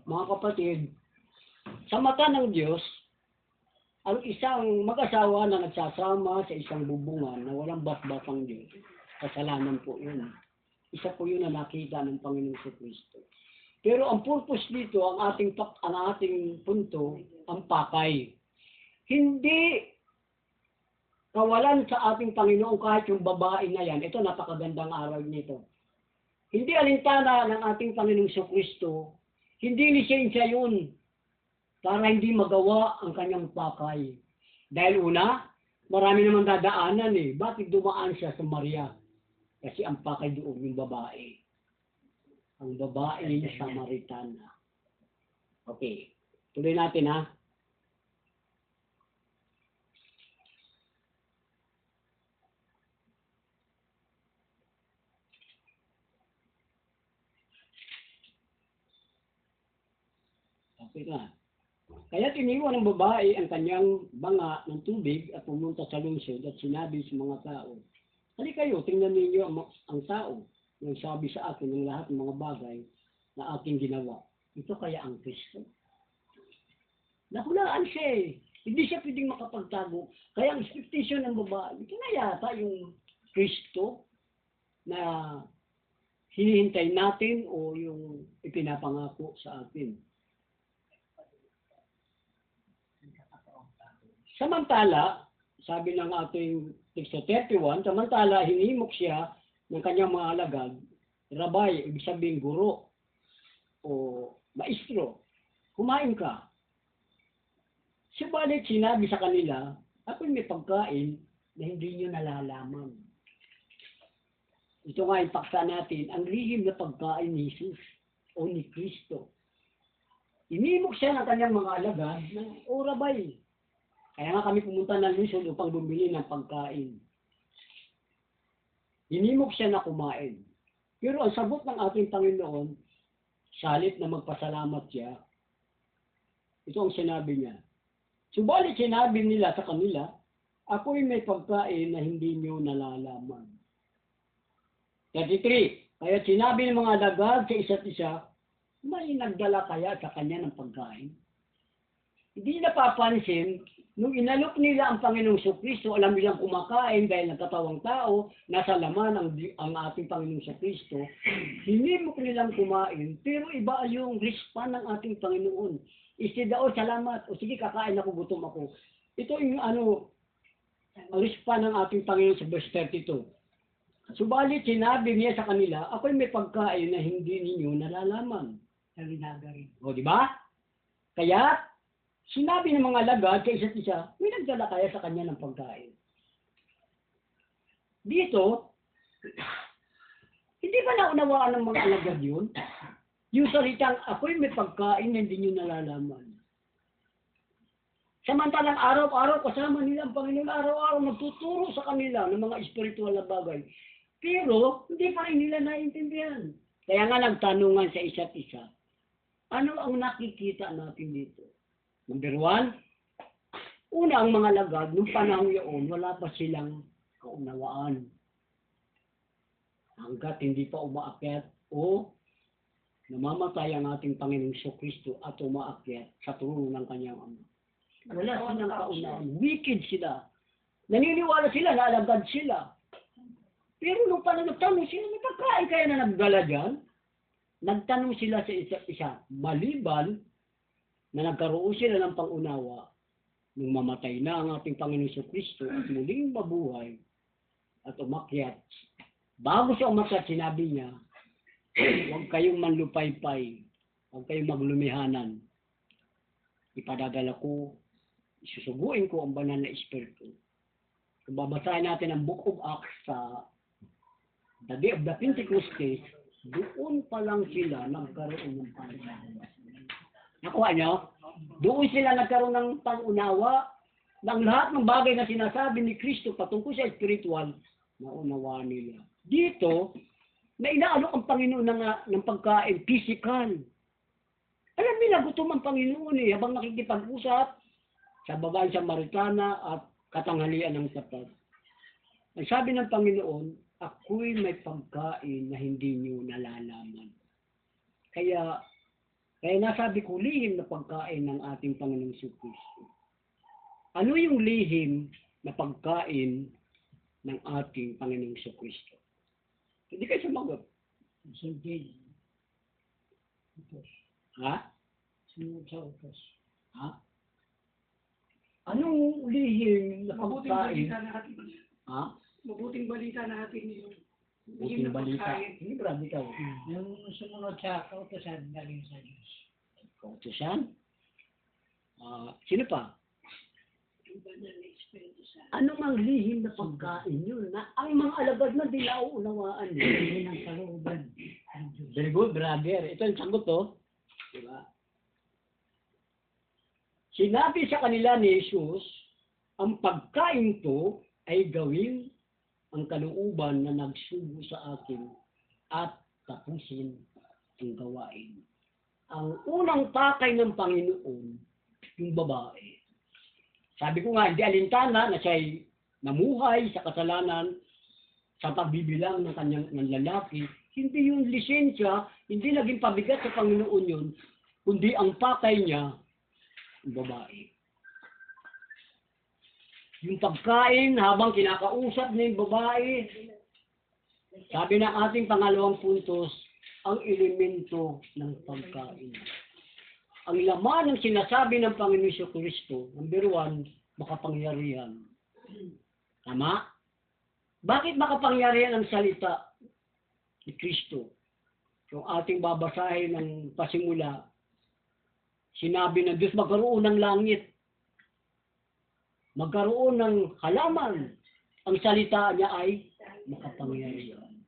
S6: Mga kapatid, sa mata ng Diyos, ang isang mag-asawa na nagsasama sa isang bubungan na walang batbatang Diyos, kasalanan po yun. Isa po yun na nakita ng Panginoong Kristo. Pero ang purpose dito, ang ating punto, ang pakay. Hindi kawalan sa ating Panginoon kahit yung babae na yan. Ito, napakagandang aral nito. Hindi alintana ng ating Panginoong Kristo, hindi lisensya yun para hindi magawa ang kanyang pakay. Dahil una, marami naman dadaanan eh. Bakit dumaan siya sa Maria? Kasi ang pakay doon yung babae. Ang babae yung Samaritana. Okay, tuloy natin ha. Okay na. Kaya tiniwan ng babae ang kanyang banga ng tubig at pumunta sa lungsod at sinabi sa mga tao, "Halika kayo, tingnan ninyo ang tao nang sabi sa akin ng lahat ng mga bagay na aking ginawa." Ito kaya ang Kristo. Nahulaan siya eh. Hindi siya pwedeng makapagtago. Kaya ang expectation ng babae, ito na yata yung Kristo na hinihintay natin o yung ipinapangako sa atin. Samantala, sabi ng ating teksto 31, samantala hinimok siya ng kanyang mga alagad, rabay, ibig sabihin guro o maestro, kumain ka. Subalit sinabi sa kanila, ako'y may pagkain na hindi nyo nalalaman. Ito nga ipaksa natin, ang lihim na pagkain ni Jesus o ni Kristo. Hinimok siya ng kanyang mga alagad na, o rabay, kaya nga kami pumunta ng lungsod upang bumili ng pagkain. Hinimok siya na kumain. Pero ang sagot ng ating Panginoon, salit na magpasalamat siya, ito ang sinabi niya. Subalit sinabi nila sa kanila, ako'y may pagkain na hindi niyo nalalaman. 33. Kaya sinabi ng mga alagad sa isa't isa, may nagdala kaya sa kanya ng pagkain? Hindi napapansin, nung inalok nila ang Panginoong Kristo, alam nilang kumakain dahil nagkatawang tao, nasa laman ang ating Panginoong Kristo, hinimok nilang kumain, pero iba yung response ng ating Panginoon. Isida, salamat, o sige, kakain ako, gutom ako. Ito yung response ng ating Panginoon sa verse 32. Subalit, sinabi niya sa kanila, ako'y may pagkain na hindi ninyo nalalaman. O, di ba? Kaya, sinabi ng mga alagad sa isa't isa, may nagdala kaya sa kanya ng pagkain. Dito, hindi ba naunawaan ng mga alagad yun? Yung salitang, ako'y may pagkain na hindi nyo nalalaman. Samantalang araw-araw kasama nila ang Panginoon, araw-araw nagtuturo sa kanila ng mga espiritual na bagay. Pero, hindi pa rin nila naiintindihan. Kaya nga nagtanungan sa isa't isa, ano ang nakikita natin dito? Number 1, una ang mga lagad, nung panahon yun, wala pa silang kaunawaan. Hanggat hindi pa umaakyat o namamatay ang ating Panginoong Kristo at umaakyat sa trono ng kanyang Ama. Wala silang kaunawaan. Wicked sila. Naniniwala sila na alagad sila. Pero nung pala nagtanong sila, may pagkain kaya na nagdala dyan? Nagtanong sila sa isa't isa, maliban na nagkaroon sila ng pangunawa nung mamatay na ang ating Panginoon Kristo at muling mabuhay at umakyat. Bago siya umakyat, sinabi niya, huwag kayong manlupaypay, huwag kayong maglumihanan. Ipadadala ko, isusuguin ko ang banal na Espiritu. Kung babasahin natin ang Book of Acts sa the day of the Pentecost, doon pa lang sila nagkaroon ng pangunawa. Nakuha niyo? Doon sila nagkaroon ng pangunawa ng lahat ng bagay na sinasabi ni Kristo patungkol sa spiritual, naunawaan nila. Dito, na inaalok ang Panginoon ng pagkain, physical. Alam nila, gutom ang Panginoon habang nakikipag-usap sa babaeng Samaritana at katanghalian ng tapat. Ang sabi ng Panginoon, ako'y may pagkain na hindi niyo nalalaman. Kaya nasabi ko, lihim na pagkain ng ating Panginoong Kristo. Ano yung lihim na pagkain ng ating Panginoong Kristo? Hindi kayo sumagot.
S5: Hindi.
S6: Ha?
S5: Sunod sa utos.
S6: Ha? Anong lihim na
S1: Mabuting
S6: pagkain?
S1: balita natin.
S6: Ha?
S1: Mabuting balita natin yun.
S6: Buting balita. Hindi ba ikaw?
S5: Yung sumunod sa kautosan galing sa Diyos.
S6: Kautusan? Sino pa? Ano mang lihim na pagkain yun na ang mga alagad na di nauunawaan nila?
S5: Yun ang kalooban ng Diyos.
S6: Very good, brother. Ito yung sagot, to. Diba? Sinabi sa kanila ni Jesus, ang pagkain to ay gawin ang kalooban na nagsugo sa akin at tapusin ang gawain. Ang unang pakay ng Panginoon, yung babae. Sabi ko nga, hindi alintana na siya'y namuhay sa kasalanan sa pagbibilang ng kanyang ng lalaki. Hindi yung lisensya, hindi naging pabigat sa Panginoon yun, kundi ang pakay niya, yung babae. Yung pagkain, habang kinakausap niya yung babae, sabi ng ating pangalawang puntos, ang elemento ng pagkain. Ang laman ng sinasabi ng Panginoon Kristo, number 1, makapangyarihan. Tama? Bakit makapangyarihan ang salita ni Kristo? Yung ating babasahin ng pasimula, sinabi ng Diyos, magkaroon ng langit, magkaroon ng halaman. Ang salita niya ay makapangyarihan.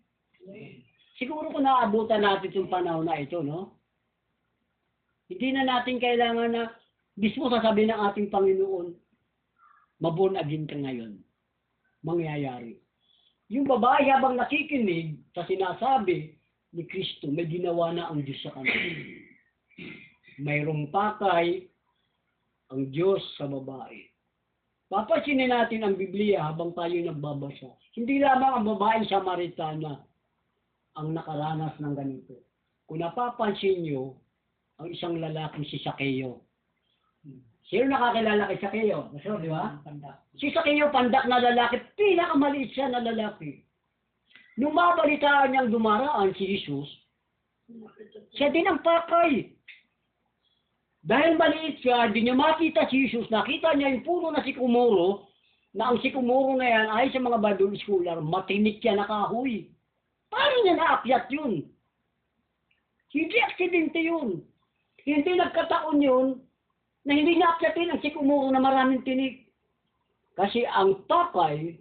S6: Siguro kung naabutan natin itong panahon na ito, no? Hindi na natin kailangan na mismo sasabihin ng ating Panginoon, maborn again ka ngayon. Mangyayari. Yung babae habang nakikinig sa sinasabi ni Kristo, may ginawa na ang Diyos sa kanya. Mayroong pakay ang Diyos sa babae. Papansinin natin ang Biblia habang tayo nagbabasa. Hindi lamang ang babaeng Samaritana ang nakaranas ng ganito. Kung napapansin nyo, ang isang lalaki si Sakeo. Sino nakakilala kay Sakeo? Masarap, di ba? Si Sakeo, pandak na lalaki, pinakamaliit siya na lalaki. Nung mabalitaan niyang dumaraan si Jesus, siya din ang pakay. Dahil maliit siya, di niya makita si Jesus, nakita niya yung puno na sikumoro, na ang sikumoro na yan ay sa mga Bible scholar, matinik yan na kahoy. Paano niya naakyat yun? Hindi aksidente yun. Hindi nagkataon yun na hindi niya akyatin ang sikumoro na maraming tinik. Kasi ang pakay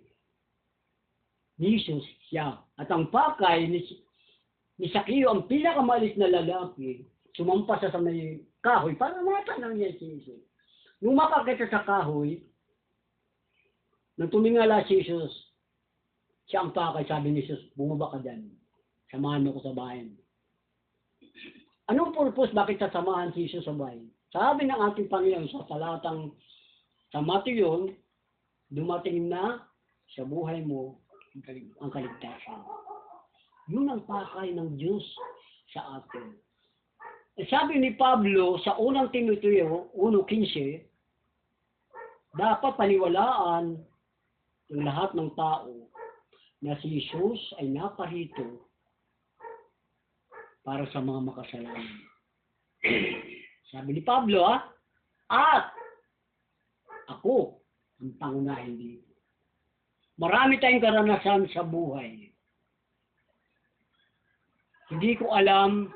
S6: ni Jesus siya. At ang pakay ni Sakeo, ang pinakamalis na lalaki, sumampa sa may kahoy para matanang niya si Jesus. Nung makakita sa kahoy, nung tumingala si Jesus, siya ang pakay, sabi ni Jesus, bumaba ka dyan. Samahan mo ko sa bayan. Anong purpose bakit sasamahan si Jesus sa bayan? Sabi ng ating Panginoon sa talatang sa Mateo, dumating na sa buhay mo ang kaligtasan. Yun ang pakay ng Diyos sa atin. Sabi ni Pablo sa unang Timoteo 1:15, dapat paniwalaan ng lahat ng tao na si Jesus ay naparito para sa mga makasalanan. Sabi ni Pablo, at ako ang pangunahin dito. Marami tayong karanasan sa buhay. Hindi ko alam,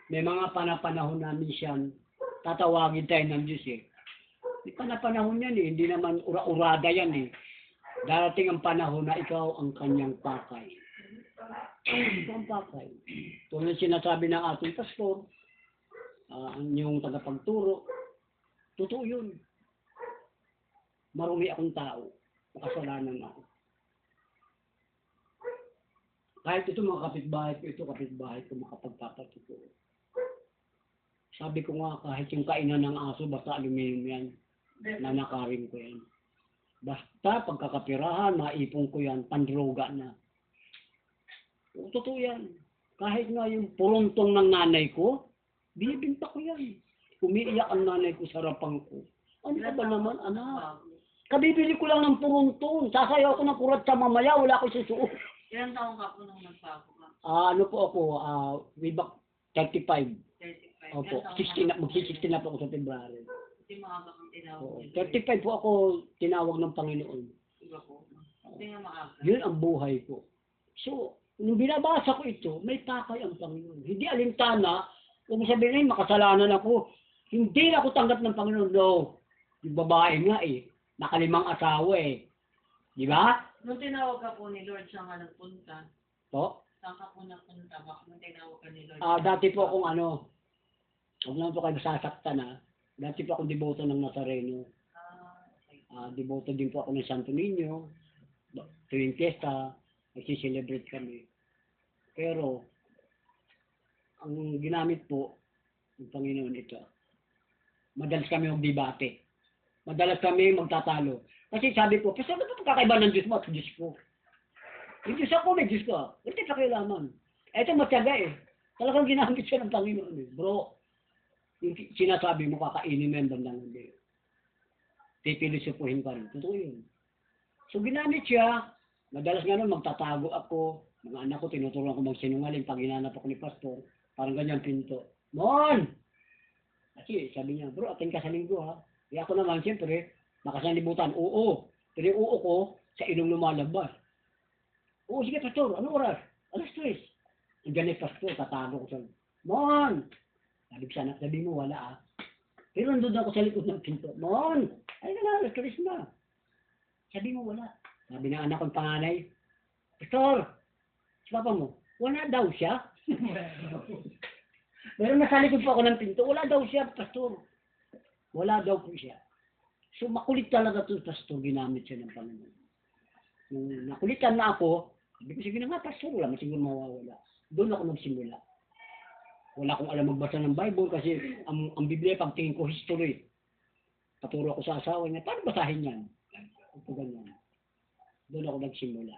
S6: may mga panahon namin siyang tatawagin tayo ng Diyos eh. May panahon yan eh, hindi naman ura-urada yan eh. Darating ang panahon na ikaw ang kanyang pakay. Ikaw ang pakay. Tulad sinasabi ng ating pastor, yung tagapagturo, totoo yun. Marumi akong tao, makasalanan ako. Kahit ito mga kapitbahay ko makapagpapatuturo. Sabi ko nga, kahit yung kainan ng aso, basta aluminum yan, nanakarin ko yan. Basta pagkakapirahan, maipong ko yan, pandroga na. Totoo yan. Kahit nga yung puruntong ng nanay ko, binibinta ko yan. Umiiyak ang nanay ko sa harapan ko. Ano ka ba naman, anak? Kabibili ko lang ng puruntong. Sasayaw ko ng kurat sa mamaya, wala ko susuot.
S7: Ilang taong ka po nung nagbago ka?
S6: Ano po ako, way back 35.
S7: 35.
S6: Opo, 16 na, mag-16 na po ako sa February.
S7: Hindi maaga kang tinawag.
S6: Oo, 35 po ako tinawag ng Panginoon.
S7: Iba po. Hindi nga maaga.
S6: Yun ang buhay ko. So, nung binabasa ko ito, may pakay ang Panginoon. Hindi alintana, kung sabihin makasalanan ako, hindi ako tanggap ng Panginoon. No, yung babae nga eh, nakalimang asawa eh. Di ba?
S7: Nung tinawag ka po ni Lord, saan ka nagpunta?
S6: Po?
S7: Saan ka po nagpunta? Bakit nung tinawag ka ni Lord?
S6: Dati po akong huwag naman po kayo masasaktan dati po akong deboto ng Nazareno.
S7: Okay.
S6: Deboto din po ako ng Santo Niño. Tuwing fiesta, nagsiselebrate kami. Pero, ang ginamit po ng Panginoon ito, madalas kami magdebate. Madalas kami magtatalo. Kasi sabi ko, kasi ano ba kakaiba ng Diyos mo at Diyos ko? Yung Diyos ako, may Diyos ko. Hindi sa kailaman. Ito matyaga eh. Talagang ginamit siya ng Panginoon eh. Bro, yung sinasabi mo, kakainin mo yung bandang hindi. Pipilisupuhin ka rin. Totoo yun. So ginamit siya. Madalas nga nun, magtatago ako. Mga anak ko, tinuturuan ko magsinungaling pag hinanap ako ni Pastor. Parang ganyan pinto. Mon! Kasi sabi niya, bro, atin ka sa linggo ha. Kaya ako naman, siyempre, makasalibutan. Oo. Pero yung oo ko, sa ilong lumalabas. Oo, sige, Pastor. Ano oras? Alas 3. Ang ganit, Pastor. Tatago ko sa Mon! Sabi mo, wala Pero nandun ako sa likod ng pinto. Mon! Ay na, alas 3 na. Sabi mo, wala. Sabi ng anak kong panganay, Pastor! Si papa mo, wala daw siya. Pero nasa likod po ako ng pinto, wala daw siya, Pastor. Wala daw po siya. So makulit talaga ito, Pastor, ginamit siya ng Panginoon. Nung nakulitan na ako, sabi ko, sige na nga, Pastor, wala, masiguro mawawala. Doon ako nagsimula. Wala akong alam magbasa ng Bible kasi ang Biblia, pagtingin ko, history. Paturo ako sa asawa niya, paano basahin yan? Ito ganyan. Doon ako nagsimula.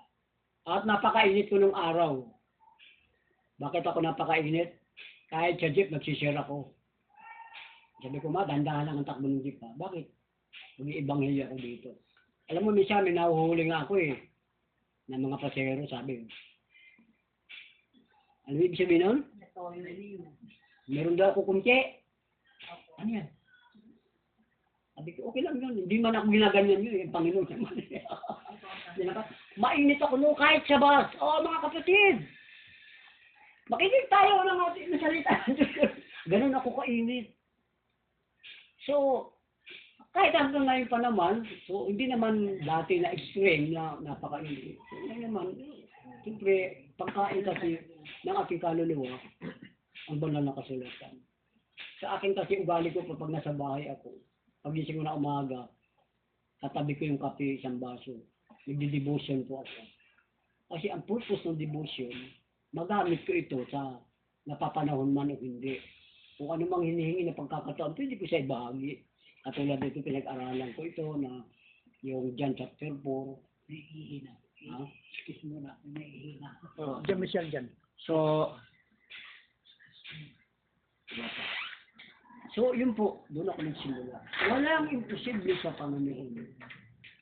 S6: At napakainit ko nung araw. Bakit ako napakainit? Kahit sa jeep, nagsishare ako. Sabi ko, dahan-dahan lang ang takbo ng jeep ha. Bakit? Mag-iibanghilyo ako dito. Alam mo, minsan may nahuhuli nga ako eh. Ng mga pasero, sabi. Ano ibig sabihin nun? Meron daw ako kumche. Ano yan? Sabi ko, okay lang yun. Hindi man ako ginaganyan yun. Yung Panginoon naman. Mainit ako noon kahit sa bus. Mga kapatid! Makinig tayo ng ating nasalita. Ganun ako kainit. So, kahit hanggang ngayon pa naman, so hindi naman dati na extreme na napakainit. So, ngayon naman, siyempre, pagkain kasi ng ating kaluluwa, ang banal na kasulatan. Sa akin kasi ugali ko pag nasa bahay ako, pagising ko na umaga, katabi ko yung kape isang baso. Nagdi-devotion po ako. Kasi ang purpose ng devotion, magamit ko ito sa napapanahon man o hindi. Kung ano mang hinihingi na pagkakataon, pwede ko siya ibahagi. Katulad dito, pinag-aralan ko ito na yung John chapter 4. Naihihina. Excuse mo na, naihihina.
S2: Diyan, Michelle, diyan.
S6: So, yun po, doon ako nagsimula. Walang imposible sa Panginoon.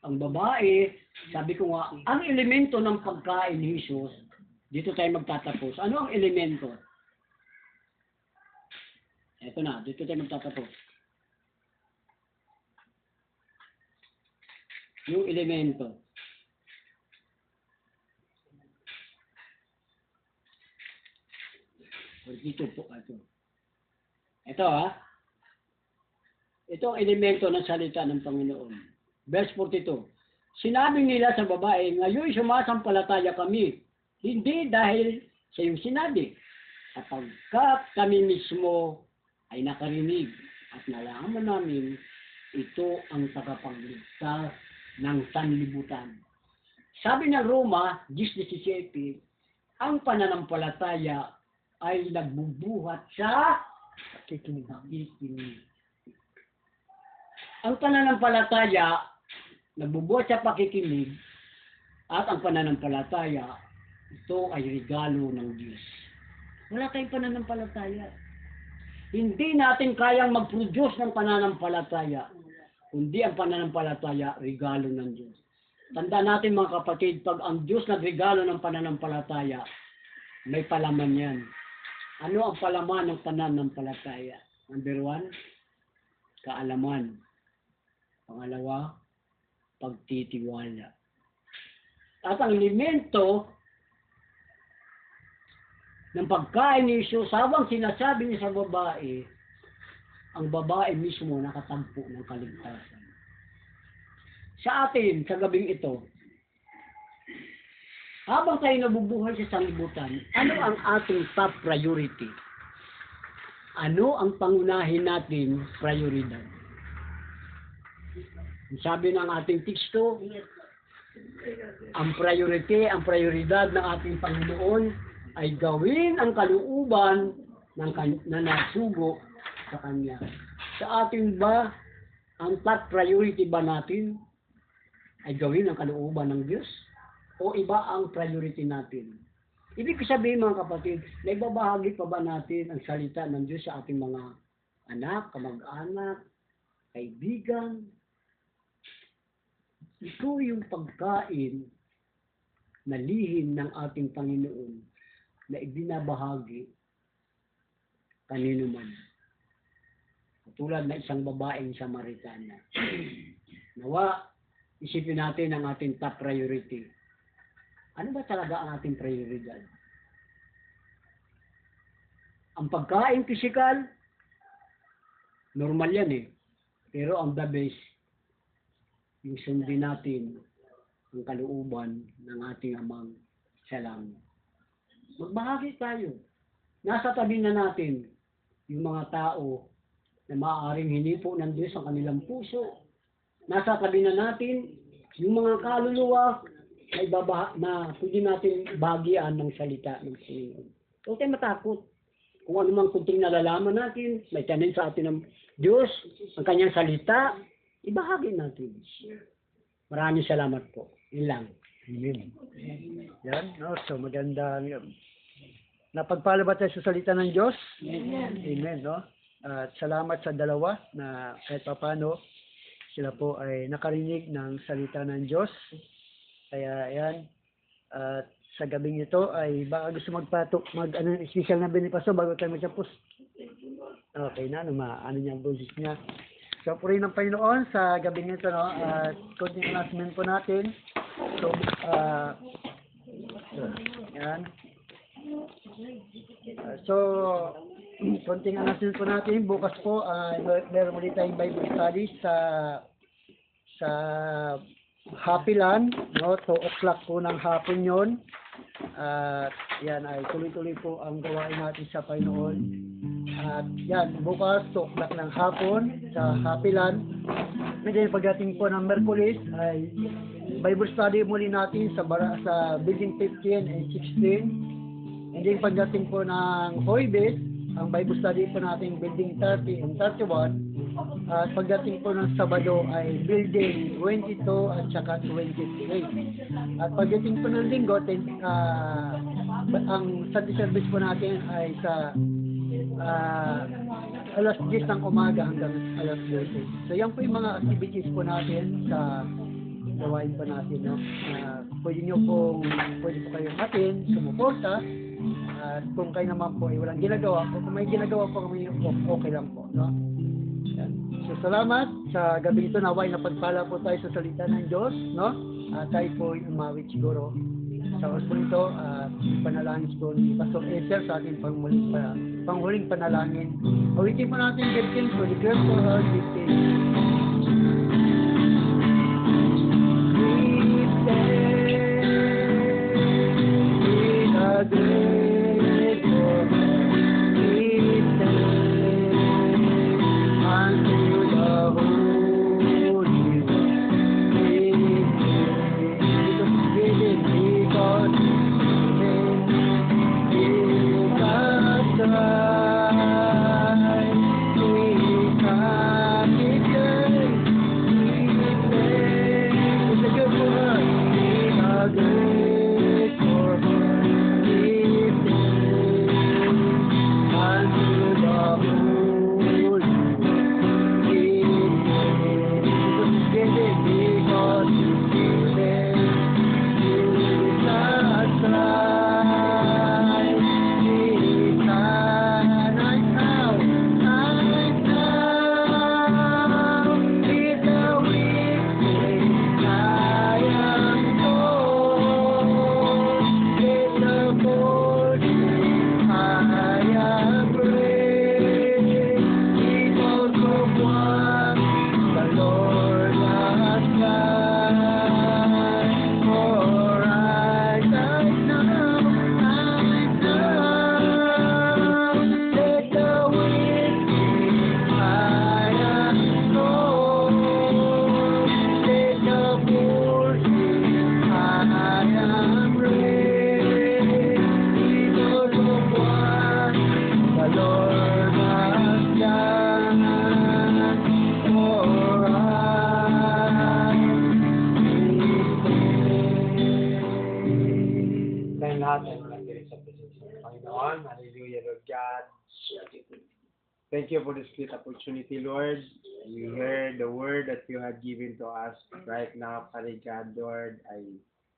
S6: Ang babae, sabi ko nga, ang elemento ng pagkain ni Jesus, dito tayo magtatapos. Ano ang elemento? Ito na, dito tayo magtatapos. Yung elemento. Dito po, ito. Ito ito ang elemento ng salita ng Panginoon. Verse 42. Sinabi nila sa babae, ngayon sumasampalataya kami, hindi dahil sa iyong sinabi, sapagkat kami mismo ay nakarinig at nalaman namin ito ang tagapagligtas ng sanlibutan. Sabi ng Roma 10:17, ang pananampalataya ay nagbubuhat sa pakikinig. Ang pananampalataya nagbubuhat sa pakikinig at ang pananampalataya ito ay regalo ng Diyos. Wala tayong pananampalataya. Hindi natin kayang mag-produce ng pananampalataya. Kundi ang pananampalataya, regalo ng Diyos. Tandaan natin mga kapatid, pag ang Diyos nagregalo ng pananampalataya, may palaman yan. Ano ang palaman ng pananampalataya? Number 1, kaalaman. Pangalawa, pagtitiwala. At ang elemento ng pagkain ni Jesus, habang sinasabi niya sa babae, ang babae mismo nakatagpo ng kaligtasan. Sa atin, sa gabing ito, habang tayo nabubuhay sa sanlibutan, ano ang ating top priority? Ano ang pangunahin natin prioridad? Sabi ng ating teksto, ang prioridad ng ating Panginoon ay gawin ang kalooban na nasugo sa Kanya. Sa ating ba, ang top priority ba natin ay gawin ang kalooban ng Diyos? O iba ang priority natin? Ibig sabihin mga kapatid, naibabahagi pa ba natin ang salita ng Diyos sa ating mga anak, kamag-anak, kaibigan? Ito yung pagkain na lihim ng ating Panginoon na ibinabahagi kanino man. Tulad na isang babaeng Samaritana. Nawa, isipin natin ang ating top priority. Ano ba talaga ang ating prioridad? Ang pagkain pisikal, normal yan Pero ang the best, yung sundin natin ang kalooban ng ating Amang sa langit. Magbahagi tayo. Nasa tabi na natin yung mga tao na maaaring hinipo ng Diyos ang kanilang puso. Nasa tabi na natin yung mga kaluluwa na pwede natin bagian ng salita ng Panginoon. Huwag tayo matakot. Kung ano mang kunting nalalaman natin, may tanin sa atin ng Diyos, ang kanyang salita, ibahagi natin. Maraming salamat po. Yun lang.
S2: Amen. Yan, no? So magandang napagpala ba tayo sa salita ng Diyos? Amen, no? At salamat sa dalawa na kahit paano sila po ay nakarinig ng salita ng Diyos. Kaya yan, at sa gabing ito ay baka gusto special na binipaso bago tayo magtapos. Okay na, ano niya ang boses niya. So, purihin ng Panginoon sa gabing ito, no? At konting announcement po natin. So, yan. So, konting announcement po natin. Bukas po, meron ulit tayong Bible study sa Happy Land, no? 2 o'clock po ng hapon yon. At yan ay tuloy-tuloy po ang gawain natin sa Panginoon. At yan, bukas 2 o'clock ng hapon sa Happy Land. Ngayon pagdating po ng Merkulis ay Bible study muli natin sa Building 15 and 16. And then pagdating po ng Huwebes, ang Bible study po natin Building 30 and 31. At pagdating po ng Sabado ay Building 22 at saka 23. At pagdating po ng Linggo, ang Sunday service po natin ay sa alas 10 ng umaga hanggang alas 12. So yan po yung mga activities po natin sa gawain pa natin, no? Pwede po kayong atin, sumuporta, at kung kayo naman po ay walang ginagawa, o kung may ginagawa po kami, okay lang po, no? Yan. So, salamat sa gabi ito, naway napagpala po tayo sa salita ng Diyos, no? Tayo po ay umawit siguro sa oras po ito, panalangin po ni Pastor Ezer sa ating panghuling panalangin. Awitin po natin, get things for the grace for our gifting.
S3: Panginoon. Hallelujah, Lord God. Thank you for this great opportunity, Lord. We heard the word that you had given to us right now, Father God, Lord.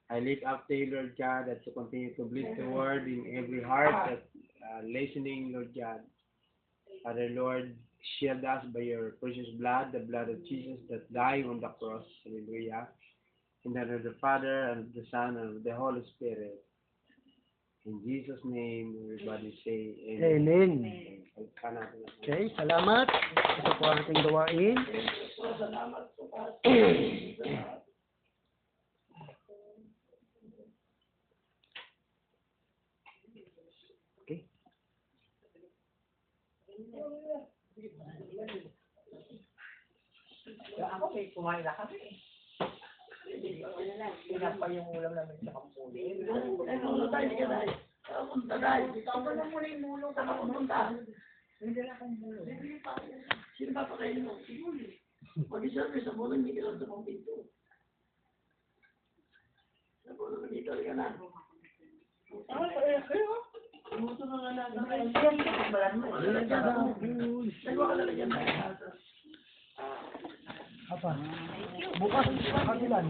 S3: I lift up to you, Lord God, that you continue to bless the word in every heart that's listening, Lord God. Father, Lord, shield us by your precious blood, the blood of Jesus that died on the cross. Hallelujah. In the name of the Father, and of the Son, and of the Holy Spirit. In Jesus' name, everybody say Amen.
S2: Amen. Okay, salamat. Ito po ang ating gawain. Okay.
S5: Ako may kumain na kami. Hindi pa yung ulam namin sa kampuni.
S1: Ano tayo, hindi ka tayo. Punta tayo. Ikaw na muna yung mulong. Saan ka pumunta?
S5: Hindi na akong mulong.
S1: Sino ba pa kayo mo? Mag-service sa mulong, hindi ka lang sa mga pinto. Sa mulong, nandito ka na. Gusto na nga natin. Nagwa ka na lang yan.
S2: Apa? Bukas kagilan.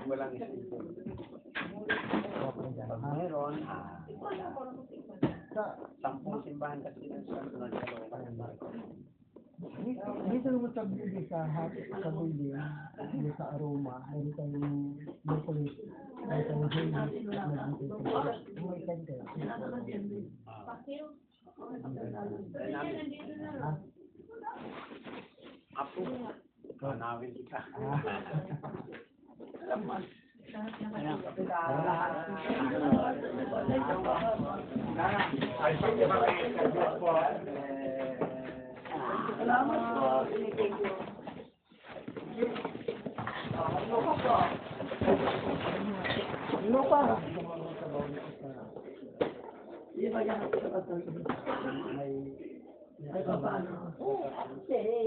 S3: Walang isip. Mayroon, 10 simbahan kasi sa
S2: Dito naman sa building sa building, dito sa Aroma, meron tayong Mercury, meron tayong may center.
S3: Apo, manawin kita.
S1: Salamat po.
S2: Lupa.
S1: Hindi ba yan ang kapatid? Ay, paano?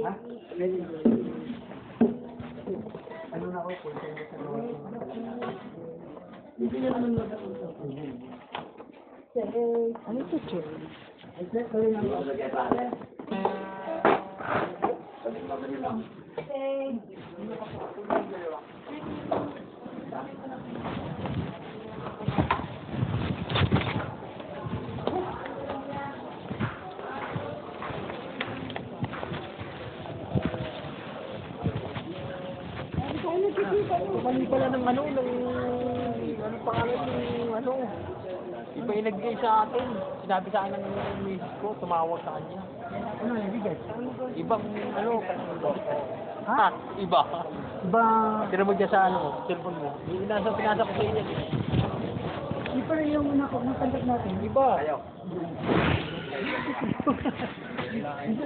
S2: Ha? Ano na ako po?
S1: Hindi niya naman magkakaroon sa
S2: Ano ito, Che?
S5: Mali pala ng ano pangalan ng ano. Iba yung nagbigay sa atin. Sinabi sa akin ng misis ko, tumawag sa kanya.
S2: Ano yung bigay?
S5: Ibang ano, ha? Iba.
S2: Ba,
S5: Tira mo dyan sa ano, cellphone mo. Yung pinasa ko sa inyo.
S2: di pa rin yung nakontak natin.
S5: Iba.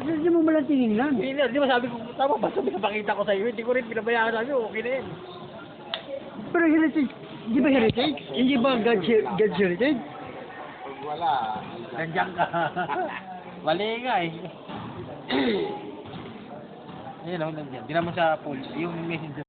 S2: Hindi mo malang tinignan.
S5: Di ba sabi ko, tama ba? Sabi ko, pakita ko sa iyo. Hindi ko rin pinabayaan sabi ko, okay na yun.
S2: Pero heritage, di ba heritage? Hindi ba God's heritage?
S3: Wala.
S5: Nandiyan ka. Mali nga eh. Ayun lang, nandiyan. Di naman sa poll. Yung messenger.